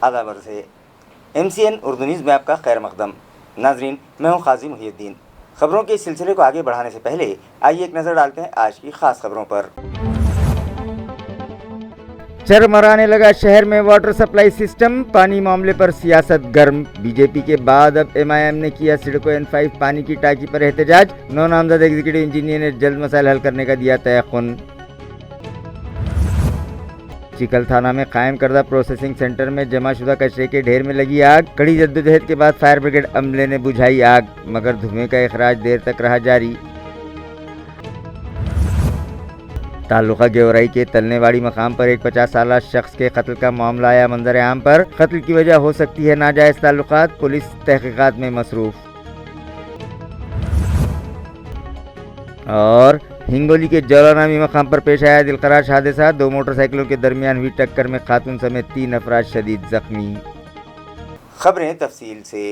आदाबर से MCN Urdu news में आपका खैर मकदम। नाजरीन, मैं हूँ काजी मुहियुद्दीन। खबरों के इस सिलसिले को आगे बढ़ाने से पहले आइए एक नज़र डालते हैं आज की खास खबरों पर। चरमराने लगा शहर में वाटर सप्लाई सिस्टम, पानी मामले पर सियासत गर्म। बीजेपी के बाद अब MIM ने किया सिडको N5 पानी की टांकी पर एहतजाज। 9 नामजद एग्जीक्यूटिव इंजीनियर ने जल्द मसाइल हल करने का दिया तयक़ुन। चिकल थाना में कायम करदा प्रोसेसिंग सेंटर में जमाशुदा कचरे के ढेर में लगी आग। कड़ी जद्दोजहद के बाद फायर ब्रिगेड अमले ने बुझाई आग, मगर धुएं का इखराज देर तक रहा जारी। ताल्लुका गेवराई के तलनेवाड़ी मकाम पर एक 50 साला शख्स के कत्ल का मामला आया मंजर आम पर। कत्ल की वजह हो सकती है नाजायज ताल्लुकात, पुलिस तहकीकात में मसरूफ। और हिंगोली के जौलानामी मकाम पर पेश आया दिलखराश हादसा। 2 मोटरसाइकिलों के दरमियान हुई टक्कर में खातून समेत 3 अफराद शदीद जख्मी। खबरें तफसील से।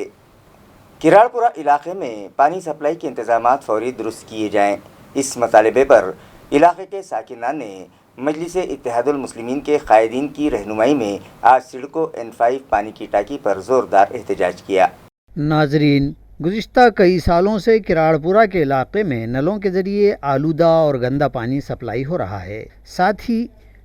किराड़पुरा इलाके में पानी सप्लाई के इंतजामात फौरी दुरुस्त किए जाएं। इस मतालबे पर इलाके के साकिनान ने मजलिस इत्तेहादुल मुस्लिमीन के कायदीन की रहनुमाई में आज सिडको N5 पानी की टांकी पर जोरदार एहतजाज किया। नाजरीन, गुज़िश्ता कई सालों से किराड़पुरा के इलाके में नलों के ज़रिए आलूदा और गंदा पानी सप्लाई हो रहा है। साथ ही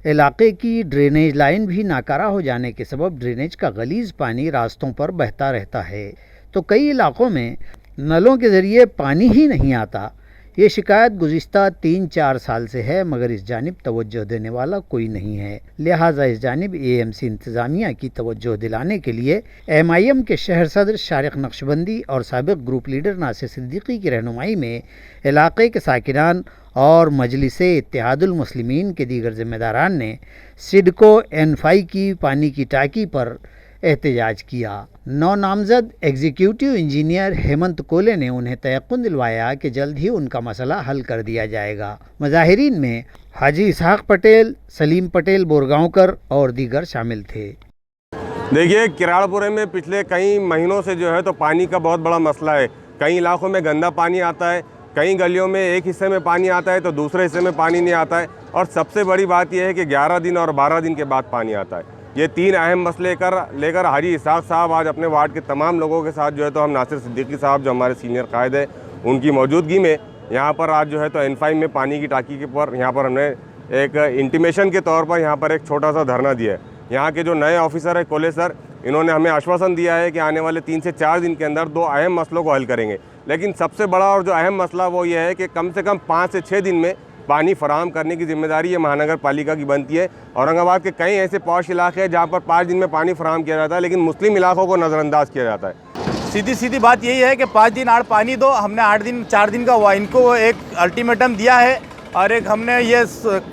इलाके की ड्रेनेज लाइन भी नाकारा हो जाने के सबब ड्रेनेज का गलीज़ पानी रास्तों पर बहता रहता है, तो कई इलाकों में नलों के ज़रिए पानी ही नहीं आता। ये शिकायत गुज़िश्ता 3-4 साल से है, मगर इस जानिब तवज्जो देने वाला कोई नहीं है। लिहाजा इस जानिब AMC इंतज़ामिया की तवज्जो दिलाने के लिए MIM के शहर सदर शारिक नक्शबंदी और साबिक ग्रुप लीडर नासिर सिद्दीकी की रहनुमाई में इलाके के साकिनान और मजलिस इत्तेहादुल मुस्लिमीन के दीगर ज़िम्मेदारान ने सिडको N5 की पानी की टांकी पर एहतजाज किया। 9 नामजद एग्जीक्यूटिव इंजीनियर हेमंत कोले ने उन्हें तयक़ुन दिलवाया कि जल्द ही उनका मसला हल कर दिया जाएगा। मुज़ाहिरीन में हाजी इसहाक पटेल, सलीम पटेल बोरगांवकर और दीगर शामिल थे। देखिए, किराड़पुरे में पिछले कई महीनों से जो है तो पानी का बहुत बड़ा मसला है। कई इलाकों में गंदा पानी आता है, कई गलियों में एक हिस्से में पानी आता है तो दूसरे हिस्से में पानी नहीं आता है, और सबसे बड़ी बात यह है कि 11 दिन और 12 दिन के बाद पानी आता है। ये 3 अहम मसले लेकर हाजी इसहाक साहब आज अपने वार्ड के तमाम लोगों के साथ जो है तो हम नासिर सिद्दीकी साहब जो हमारे सीनियर कायद हैं उनकी मौजूदगी में यहाँ पर आज जो है तो N5 में पानी की टांकी के पर यहाँ पर हमने एक इंटीमेशन के तौर पर यहाँ पर एक छोटा सा धरना दिया है। यहाँ के जो नए ऑफिसर है कोले सर, इन्होंने हमें आश्वासन दिया है कि आने वाले 3 से 4 दिन के अंदर 2 अहम मसलों को हल करेंगे। लेकिन सबसे बड़ा और जो अहम मसला वो ये है कि कम से कम 5 से 6 दिन में पानी फराहम करने की जिम्मेदारी ये महानगर पालिका की बनती है। औरंगाबाद के कई ऐसे पॉश इलाके हैं जहाँ पर 5 दिन में पानी फराहम किया जाता है, लेकिन मुस्लिम इलाकों को नज़रअंदाज किया जाता है। सीधी बात यही है कि 5 दिन आड़ पानी दो। हमने 8 दिन 4 दिन का इनको एक अल्टीमेटम दिया है, और एक हमने ये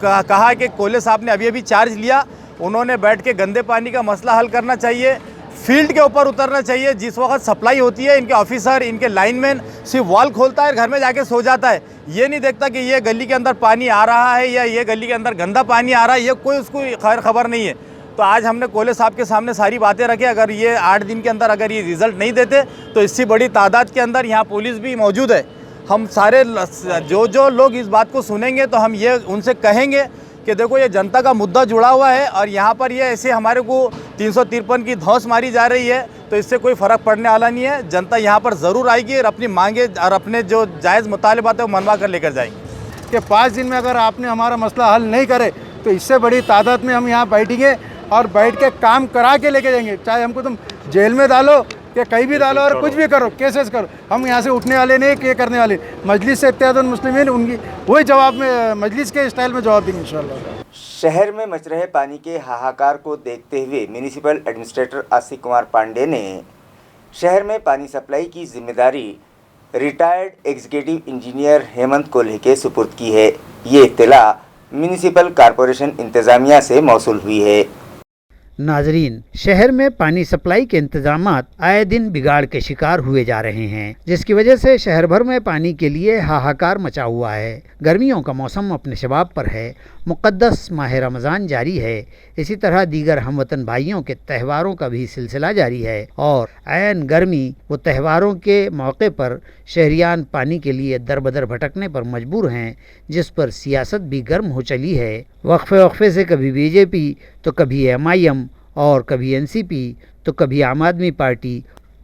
कहा कि कोले साहब ने अभी चार्ज लिया, उन्होंने बैठ के गंदे पानी का मसला हल करना चाहिए, फील्ड के ऊपर उतरना चाहिए। जिस वक्त सप्लाई होती है, इनके ऑफिसर, इनके लाइनमैन सिर्फ वॉल खोलता है, घर में जाके सो जाता है। ये नहीं देखता कि ये गली के अंदर पानी आ रहा है या ये गली के अंदर गंदा पानी आ रहा है, ये कोई उसको खैर खबर नहीं है। तो आज हमने कोले साहब के सामने सारी बातें रखी। अगर ये 8 दिन के अंदर अगर ये रिज़ल्ट नहीं देते तो इससे बड़ी तादाद के अंदर यहाँ पुलिस भी मौजूद है। हम सारे जो लोग इस बात को सुनेंगे तो हम ये उनसे कहेंगे कि देखो, ये जनता का मुद्दा जुड़ा हुआ है, और यहाँ पर ये ऐसे हमारे को 353 की धौंस मारी जा रही है, तो इससे कोई फ़र्क पड़ने वाला नहीं है। जनता यहाँ पर ज़रूर आएगी और अपनी मांगे और अपने जो जायज़ मुतालबात है वो मनवा कर लेकर जाएंगे। कि 5 दिन में अगर आपने हमारा मसला हल नहीं करे तो इससे बड़ी तादाद में हम यहाँ बैठेंगे और बैठ के काम करा के लेके जाएंगे। चाहे हमको तुम जेल में डालो कि कहीं भी डालो और कुछ भी करो, केसेस करो, हम यहाँ से उठने वाले नहीं, ये करने वाले। मजलिस से इत्तेहादुल मुस्लिमीन उनकी वही जवाब में मजलिस के स्टाइल में जवाब देंगे इंशाअल्लाह। शहर में मच रहे पानी के हाहाकार को देखते हुए म्यूनिसिपल एडमिनिस्ट्रेटर आसिफ कुमार पांडे ने शहर में पानी सप्लाई की जिम्मेदारी retired executive engineer Hemant Kolhe के सुपुर्द की है। ये इत्तला म्यूनिसिपल कॉरपोरेशन इंतज़ामिया से मौसूल हुई है। नाजरीन, शहर में पानी सप्लाई के इंतजामात आए दिन बिगाड़ के शिकार हुए जा रहे हैं, जिसकी वजह से शहर भर में पानी के लिए हाहाकार मचा हुआ है। गर्मियों का मौसम अपने शबाब पर है, मुक़द्दस माह रमज़ान जारी है, इसी तरह दीगर हमवतन भाइयों के त्योहारों का भी सिलसिला जारी है, और ऐन गर्मी व त्योहारों के मौके पर शहरियान पानी के लिए दर बदर भटकने पर मजबूर हैं, जिस पर सियासत भी गर्म हो चली है। वक्फे वक्फे से कभी BJP तो कभी MIM اور کبھی NCP تو کبھی عام آدمی پارٹی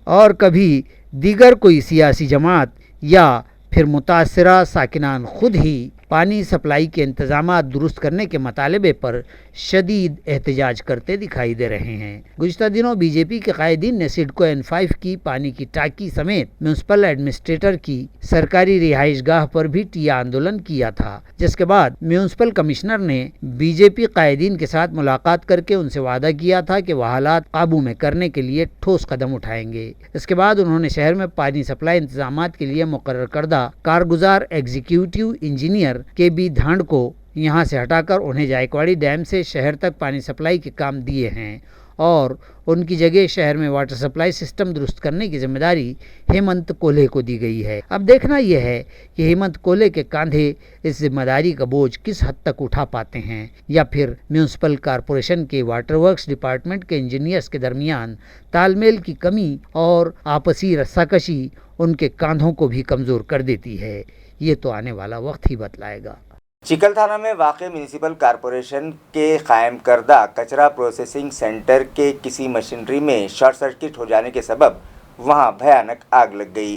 اور کبھی دیگر کوئی سیاسی جماعت یا پھر متاثرہ ساکنان خود ہی پانی سپلائی کے انتظامات درست کرنے کے مطالبے پر شدید احتجاج کرتے دکھائی دے رہے ہیں۔ گزشتہ دنوں BJP کے قائدین نے سڈکو N5 کی پانی کی ٹانکی سمیت میونسپل ایڈمنسٹریٹر کی سرکاری رہائش گاہ پر بھی ٹیا آندولن کیا تھا، جس کے بعد میونسپل کمشنر نے BJP قائدین کے ساتھ ملاقات کر کے ان سے وعدہ کیا تھا کہ وہ حالات قابو میں کرنے کے لیے ٹھوس قدم اٹھائیں گے۔ اس کے بعد انہوں نے شہر میں پانی سپلائی انتظامات کے لیے مقرر کردہ کارگزار ایگزیکٹو انجینئر KB دھانڈ کو یہاں سے ہٹا کر انہیں جائکواڑی ڈیم سے شہر تک پانی سپلائی کے کام دیے ہیں اور ان کی جگہ شہر میں واٹر سپلائی سسٹم درست کرنے کی ذمہ داری ہیمنت کولہے کو دی گئی ہے۔ اب دیکھنا یہ ہے کہ ہیمنت کولہے کے کاندھے اس ذمہ داری کا بوجھ کس حد تک اٹھا پاتے ہیں یا پھر میونسپل کارپوریشن کے واٹر ورکس ڈپارٹمنٹ کے انجینئرز کے درمیان تال میل کی کمی اور آپسی رساکشی ان کے کاندھوں کو بھی کمزور کر دیتی ہے۔ یہ تو آنے والا وقت ہی بتلائے گا۔ چکل تھانہ میں واقع میونسپل کارپوریشن کے قائم کردہ کچرا پروسیسنگ سینٹر کے کسی مشینری میں شارٹ سرکٹ ہو جانے کے سبب وہاں بھیانک آگ لگ گئی۔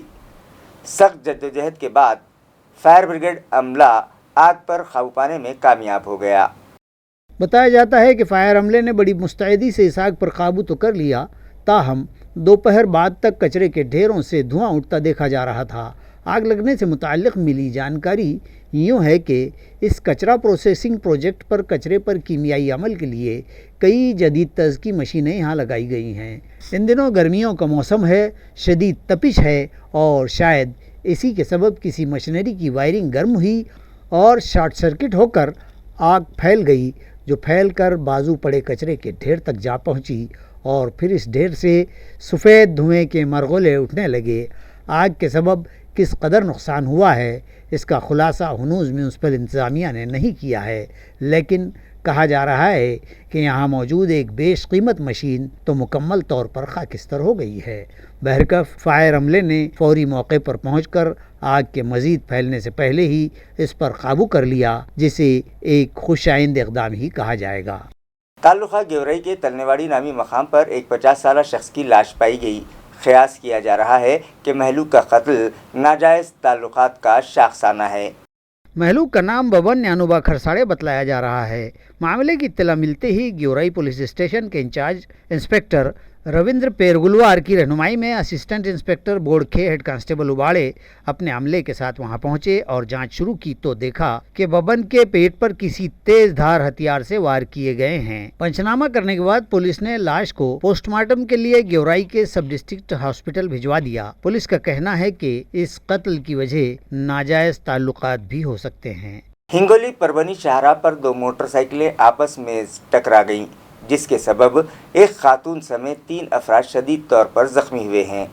سخت جدوجہد کے بعد فائر بریگیڈ عملہ آگ پر قابو پانے میں کامیاب ہو گیا۔ بتایا جاتا ہے کہ فائر عملے نے بڑی مستعدی سے اس آگ پر قابو تو کر لیا، تاہم دوپہر بعد تک کچرے کے ڈھیروں سے دھواں اٹھتا دیکھا جا رہا تھا۔ آگ لگنے سے متعلق ملی جانکاری یوں ہے کہ اس کچرا پروسیسنگ پروجیکٹ پر کچرے پر کیمیائی عمل کے لیے کئی جدید طرز کی مشینیں یہاں لگائی گئی ہیں۔ ان دنوں گرمیوں کا موسم ہے، شدید تپش ہے اور شاید اسی کے سبب کسی مشینری کی وائرنگ گرم ہوئی اور شارٹ سرکٹ ہو کر آگ پھیل گئی، جو پھیل کر بازو پڑے کچرے کے ڈھیر تک جا پہنچی اور پھر اس ڈھیر سے سفید دھوئیں کے مرغلے اٹھنے لگے۔ آگ کے سبب کس قدر نقصان ہوا ہے اس کا خلاصہ ہنوز میونسپل انتظامیہ نے نہیں کیا ہے، لیکن کہا جا رہا ہے کہ یہاں موجود ایک بیش قیمت مشین تو مکمل طور پر خاکستر ہو گئی ہے۔ بہرکیف فائر عملے نے فوری موقع پر پہنچ کر آگ کے مزید پھیلنے سے پہلے ہی اس پر قابو کر لیا، جسے ایک خوش آئند اقدام ہی کہا جائے گا۔ تعلقہ گیورائی کے تلنےواڑی نامی مقام پر ایک 50 سالہ شخص کی لاش پائی گئی۔ قیاس کیا جا رہا ہے کہ مہلوک کا قتل ناجائز تعلقات کا شاخسانہ ہے۔ مہلوک کا نام ببن یانوبا کھرساڑے بتلایا جا رہا ہے۔ معاملے کی اطلاع ملتے ہی گیورائی پولیس اسٹیشن کے انچارج انسپکٹر روندر پیرگلوار کی رہنمائی میں اسسٹنٹ انسپکٹر بوڑکھے ہیڈ کانسٹیبل اباڑے اپنے عملے کے ساتھ وہاں پہنچے اور جانچ شروع کی تو دیکھا کہ ببن کے پیٹ پر کسی تیز دھار ہتھیار سے وار کیے گئے ہیں۔ پنچنامہ کرنے کے بعد پولیس نے لاش کو پوسٹ مارٹم کے لیے گیورائی کے سب ڈسٹرکٹ ہاسپٹل بھجوا دیا۔ پولیس کا کہنا ہے کہ اس قتل کی وجہ ناجائز تعلقات بھی ہو سکتے ہیں۔ ہنگولی پربنی شاہراہ پر 2 موٹر سائیکلیں آپس میں ٹکرا گئیں، جس کے سبب ایک خاتون سمیت 3 افراد شدید طور پر زخمی ہوئے ہیں۔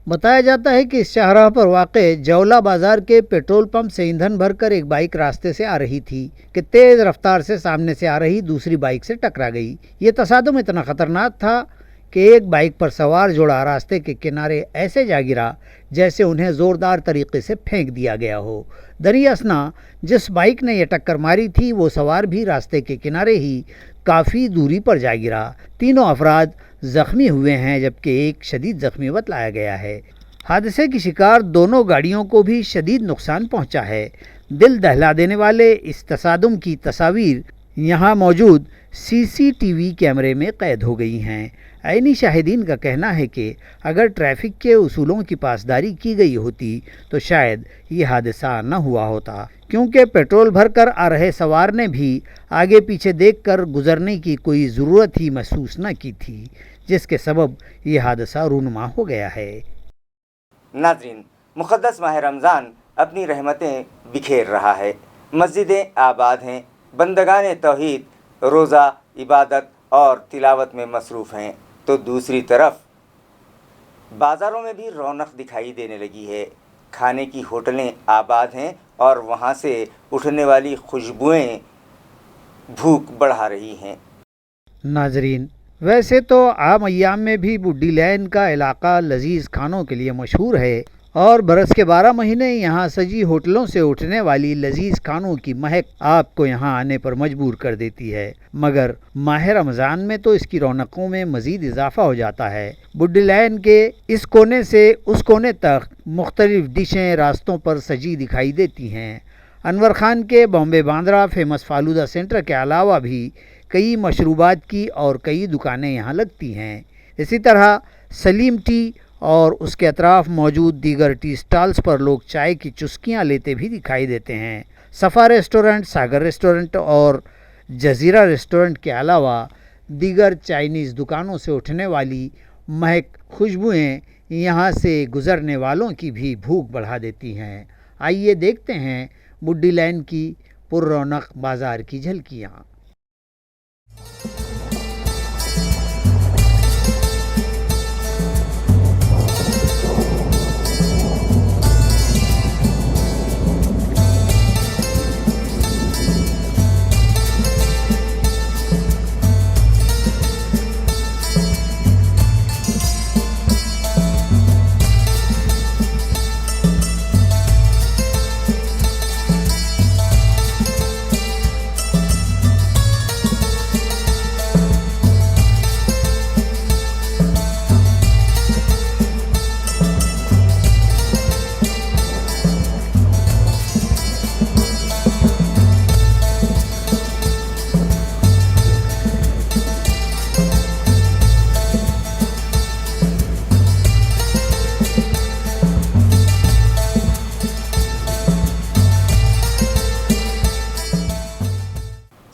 بتایا جاتا ہے کہ اس شاہراہ پر واقع جولا بازار کے پیٹرول پمپ سے ایندھن بھر کر ایک بائک راستے سے آ رہی تھی کہ تیز رفتار سے سامنے سے آ رہی دوسری بائک سے ٹکرا گئی۔ یہ تصادم اتنا خطرناک تھا کہ ایک بائک پر سوار جوڑا راستے کے کنارے ایسے جا گرا جیسے انہیں زوردار طریقے سے پھینک دیا گیا ہو۔ دریں اثنا جس بائک نے یہ ٹکر ماری تھی وہ سوار بھی راستے کے کنارے ہی کافی دوری پر جا گرا۔ تینوں افراد زخمی ہوئے ہیں جبکہ ایک شدید زخمی بتلایا گیا ہے۔ حادثے کی شکار دونوں گاڑیوں کو بھی شدید نقصان پہنچا ہے۔ دل دہلا دینے والے اس تصادم کی تصاویر یہاں موجود CCTV کیمرے میں قید ہو گئی ہیں۔ عینی شاہدین کا کہنا ہے کہ اگر ٹریفک کے اصولوں کی پاسداری کی گئی ہوتی تو شاید یہ حادثہ نہ ہوا ہوتا، کیونکہ پیٹرول بھر کر آ رہے سوار نے بھی آگے پیچھے دیکھ کر گزرنے کی کوئی ضرورت ہی محسوس نہ کی تھی، جس کے سبب یہ حادثہ رونما ہو گیا ہے۔ ناظرین، مقدس ماہ رمضان اپنی رحمتیں بکھیر رہا ہے، مسجدیں آباد ہیں، بندگان توحید روزہ، عبادت اور تلاوت میں مصروف ہیں، تو دوسری طرف بازاروں میں بھی رونق دکھائی دینے لگی ہے۔ کھانے کی ہوٹلیں آباد ہیں اور وہاں سے اٹھنے والی خوشبوئیں بھوک بڑھا رہی ہیں۔ ناظرین، ویسے تو عام ایام میں بھی بڈی لین کا علاقہ لذیذ کھانوں کے لیے مشہور ہے और बरस के 12 महीने यहाँ सजी होटलों से उठने वाली लजीज खानों की महक आपको यहाँ आने पर मजबूर कर देती है। मगर माह रमज़ान में तो इसकी रौनकों में मज़ीद इजाफा हो जाता है। बुड्डी लाइन के इस कोने से उस कोने तक मुख्तलिफ डिशें रास्तों पर सजी दिखाई देती हैं। अनवर खान के बॉम्बे बांद्रा फेमस फालूदा सेंटर के अलावा भी कई मशरूबात की और कई दुकानें यहाँ लगती हैं। इसी तरह सलीम टी और उसके अतराफ़ मौजूद दीगर टी स्टॉल्स पर लोग चाय की चुस्कियाँ लेते भी दिखाई देते हैं। सफ़ा रेस्टोरेंट, सागर रेस्टोरेंट और जज़ीरा रेस्टोरेंट के अलावा दीगर चाइनीज़ दुकानों से उठने वाली महक खुशबुएँ यहाँ से गुज़रने वालों की भी भूख बढ़ा देती हैं। आइए देखते हैं बुड्डी लाइन की पुररौनक बाज़ार की झलकियाँ।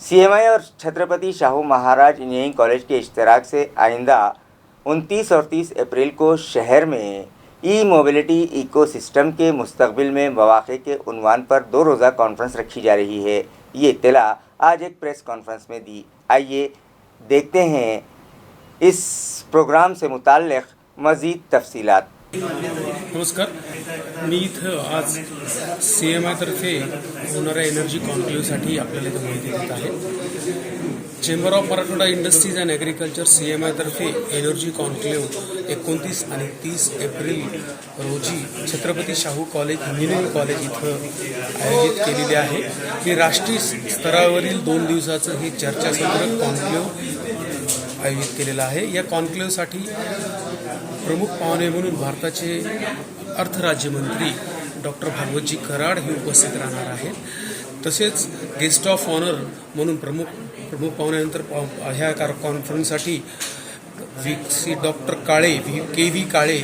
CMI और छत्रपति शाहू महाराज इंजीनियरिंग कॉलेज के इश्तराक से आइंदा 29 और 30 अप्रैल को शहर में ई मोबिलिटी इकोसिस्टम के मुस्तकबिल में मौक़े के उन्वान पर 2 रोज़ा कॉन्फ्रेंस रखी जा रही है। ये इत्तला आज एक प्रेस कॉन्फ्रेंस में दी। आइए देखते हैं इस प्रोग्राम से मुताल्लिक़ मज़ीद तफसीलात। नमस्कार, मी इथं आज CMI तर्फे होणाऱ्या एनर्जी कॉन्क्लेव्हसाठी आपल्याला इथं माहिती देत आहे। Chamber of Marathwada industries and agriculture CMI तर्फे एनर्जी कॉन्क्लेव्ह 29 आणि 30 एप्रिल रोजी Chhatrapati Shahu college engineering college इथं आयोजित केलेले आहे। हे राष्ट्रीय स्तरावरील 2 दिवसाचं हे चर्चासत्र कॉन्क्लेव्ह आयोजित केलेलं आहे। या कॉन्क्लेव्हसाठी प्रमुख पाहुणे म्हणून भारताचे अर्थ राज्यमंत्री डॉक्टर भागवतजी कराड हे उपस्थित राहणार आहेत। तसेच गेस्ट ऑफ ऑनर म्हणून प्रमुख पाहुण्यानंतर ह्या कॉन्फरन्ससाठी VC डॉक्टर काळे KV काळे,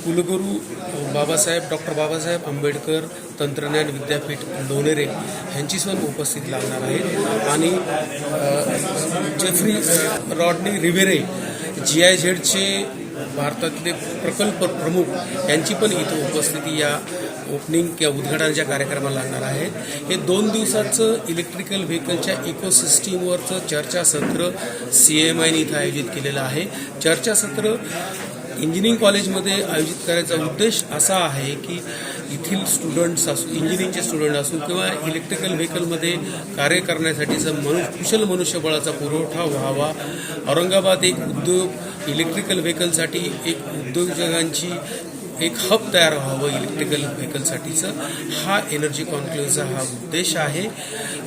कुलगुरू डॉक्टर बाबासाहेब आंबेडकर तंत्रज्ञान विद्यापीठ लोणेरे यांची सुद्धा उपस्थित लागणार आहे। आणि जेफ्री रॉडनी रिव्हेरे GIZ भारतातले प्रकल्प प्रमुख यांची पण इथं उपस्थिती या ओपनिंग किंवा उद्घाटनाच्या कार्यक्रमाला लागणार आहे। हे 2 दिवसाचं इलेक्ट्रिकल व्हेकलच्या इकोसिस्टीमवरचं चर्चासत्र CMI इथं आयोजित केलेलं आहे। चर्चासत्र इंजिनिअरिंग कॉलेजमध्ये आयोजित करायचा उद्देश असा आहे की येथील स्टुडंट्स असो, इंजिनिअरिंगचे स्टुडंट असो किंवा इलेक्ट्रिकल व्हेकलमध्ये कार्य करण्यासाठीचा कुशल मनुष्यबळाचा पुरवठा व्हावा। औरंगाबाद एक उद्योग इलेक्ट्रिकल व्हेकलसाठी एक उद्योजकांची एक हब तयार व्हावं इलेक्ट्रिकल व्हेकलसाठीचं, हा एनर्जी कॉन्क्लेव्हचा हा उद्देश आहे।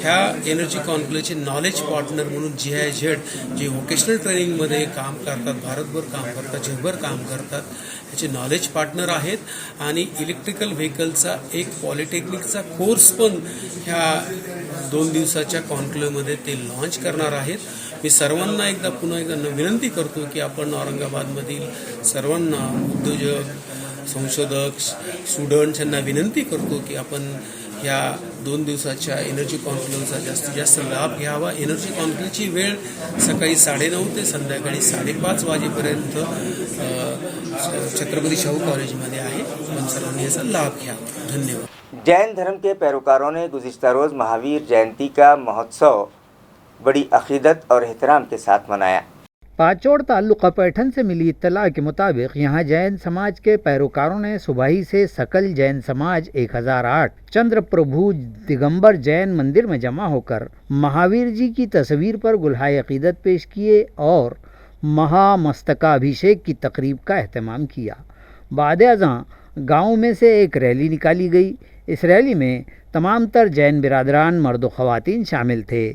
ह्या एनर्जी कॉन्क्लेव्हचे नॉलेज पार्टनर म्हणून GIZ जे व्होकेशनल ट्रेनिंगमध्ये काम करतात, भारतभर काम करतात, जगभर काम करतात, ह्याचे नॉलेज पार्टनर आहेत। आणि इलेक्ट्रिकल व्हेकलचा एक पॉलिटेक्निकचा कोर्स पण ह्या 2 दिवसाच्या कॉन्क्लेव्हमध्ये ते लॉन्च करणार आहेत। मी सर्वांना पुन्हा एकदा विनंती करतो की आपण औरंगाबादमधील सर्वांना उद्योजक, संशोधक, स्टुडंट्स यांना विनंती करतो की आपण या 2 दिवसाच्या एनर्जी कॉन्क्लेव्हचा जास्तीत जास्त लाभ घ्यावा। एनर्जी कॉन्क्लेव्हची वेळ सकाळी 9:30 ते संध्याकाळी 5:30 वाजेपर्यंत छत्रपती शाहू कॉलेजमध्ये आहे। आपण सर्वांनी याचा लाभ घ्यावा। धन्यवाद। जैन धर्म के पैरोकारों ने गुज़िश्ता रोज़ महावीर जयंती का महोत्सव बड़ी अकीदत और एहतराम के साथ मनाया। पाचौड़ ताल्लुका पैठन से मिली इत्तला के मुताबिक यहाँ जैन समाज के पैरोकारों ने सुबह ही से सकल जैन समाज 1008 चंद्र प्रभु दिगंबर जैन मंदिर में जमा होकर महावीर जी की तस्वीर पर गुलहाए अकीदत पेश किए और महामस्तकाभिषेक की तकरीब का अहतमाम किया। बाद अज़ां गाँव में से एक रैली निकाली गई। इस रैली में तमाम तर जैन बिरादरान मर्द व ख़वातीन शामिल थे।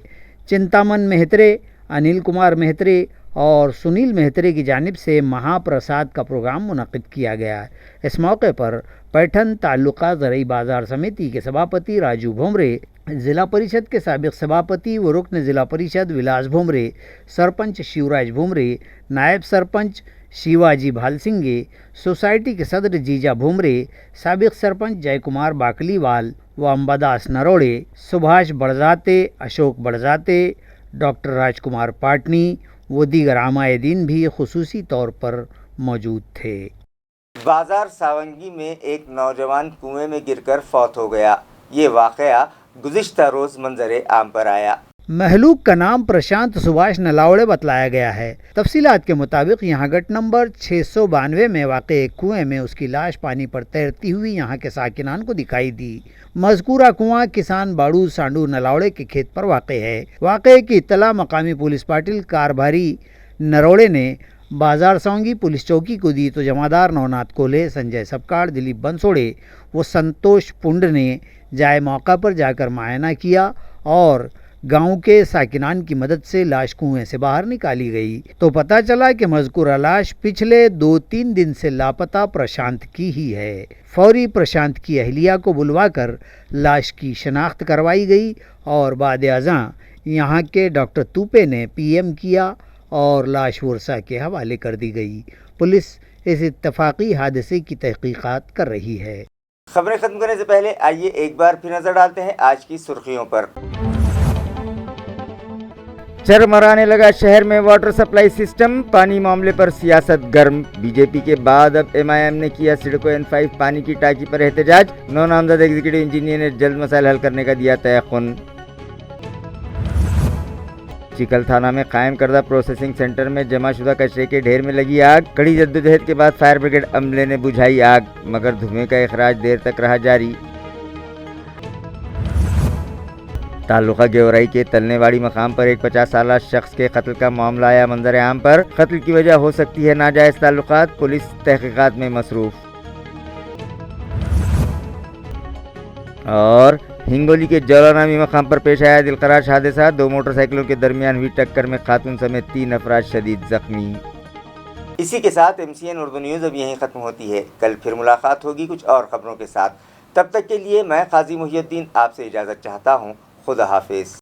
चिंतामन मेहत्रे, अनिल कुमार मेहत्रे और सुनील मेहत्रे की जानिब से महाप्रसाद का प्रोग्राम मुनक़िद किया गया। इस मौके पर पैठन ताल्लुका ज़रई बाज़ार समिति के सभापति राजू भोमरे, ज़िला परिषद के साबिक़ सभापति व रुकन ज़िला परिषद विलास भोमरे, सरपंच शिवराज भोमरे, नायब सरपंच शिवाजी भालसिंगे, सोसाइटी के सदर जीजा भोमरे, साबिक़ सरपंच जय कुमार बाकलीवाल व अंबादास नरोड़े, सुभाष बड़जाते, अशोक बड़जाते, डॉक्टर राजकुमार पाटनी व दीगर आमायदीन भी खुसूसी तौर पर मौजूद थे। बाजार सावंगी में एक नौजवान कुएं में गिरकर फौत हो गया। ये वाक़या गुज़िश्ता रोज़ मंजरे आम पर आया। महलूक का नाम प्रशांत सुभाष नलावड़े बतलाया गया है। तफसीलात के मुताबिक यहाँ गट नंबर 692 में वाक़े एक कुएं में उसकी लाश पानी पर तैरती हुई यहाँ के साकिनान को दिखाई दी। मज़कूरा कुआं किसान बाड़ू सांडू नलावड़े के खेत पर वाक़े है। वाक़े की इत्तला मकामी पुलिस पाटिल कारभारी नरोड़े ने बाजार सावंगी पुलिस चौकी को दी तो जमादार नवनाथ कोल्हे, संजय सबकाड़, दिलीप बंसोड़े व संतोष पुंड ने जाए मौका पर जाकर मुआयना किया और गांव के साकिनान की मदद से लाश कुएं से बाहर निकाली गई तो पता चला कि मज़कूरा लाश पिछले 2-3 दिन से लापता प्रशांत की ही है। फौरी प्रशांत की अहलिया को बुलवाकर लाश की शनाख्त करवाई गई और बाद-ए-अज़ां यहाँ के डॉक्टर तूपे ने पीएम किया और लाश वर्सा के हवाले कर दी गई। पुलिस इस इत्तफाकी हादसे की तहकीकात कर रही है। खबरें खत्म करने से पहले आइए एक बार फिर नजर डालते हैं आज की सुर्खियों पर। चरमराने लगा शहर में वाटर सप्लाई सिस्टम, पानी मामले पर सियासत गर्म। बीजेपी के बाद अब एमआईएम ने किया सिडको N5 पानी की टांकी पर एहतजाज। नौ नामजद एग्जीक्यूटिव इंजीनियर ने जल्द मसाइल हल करने का दिया तयक़ुन। चिकल थाना में कायम करदा प्रोसेसिंग सेंटर में जमाशुदा कचरे के ढेर में लगी आग। कड़ी जद्दोजहद के बाद फायर ब्रिगेड अमले ने बुझाई आग, मगर धुएं का इखराज देर तक रहा जारी। ताल्लुका गेवराई के तलनेवाड़ी मकाम पर एक 50 साला शख्स के कत्ल का मामला आया मंजर आम पर। कत्ल की वजह हो सकती है नाजायज ताल्लुकात, पुलिस तहकीकात में मसरूफ। और हिंगोली के जौलानामी मकाम पर पेश आया दिलखराश हादसा। 2 मोटरसाइकिलों के दरमियान हुई टक्कर में खातून समेत 3 अफराद शदीद जख्मी। इसी के साथ MCN उर्दू न्यूज़ अब यहीं ख़त्म होती है। कल फिर मुलाकात होगी कुछ और ख़बरों के साथ। तब तक के लिए मैं काजी मुहियुद्दीन आपसे इजाज़त चाहता हूँ। खुदा हाफिज़।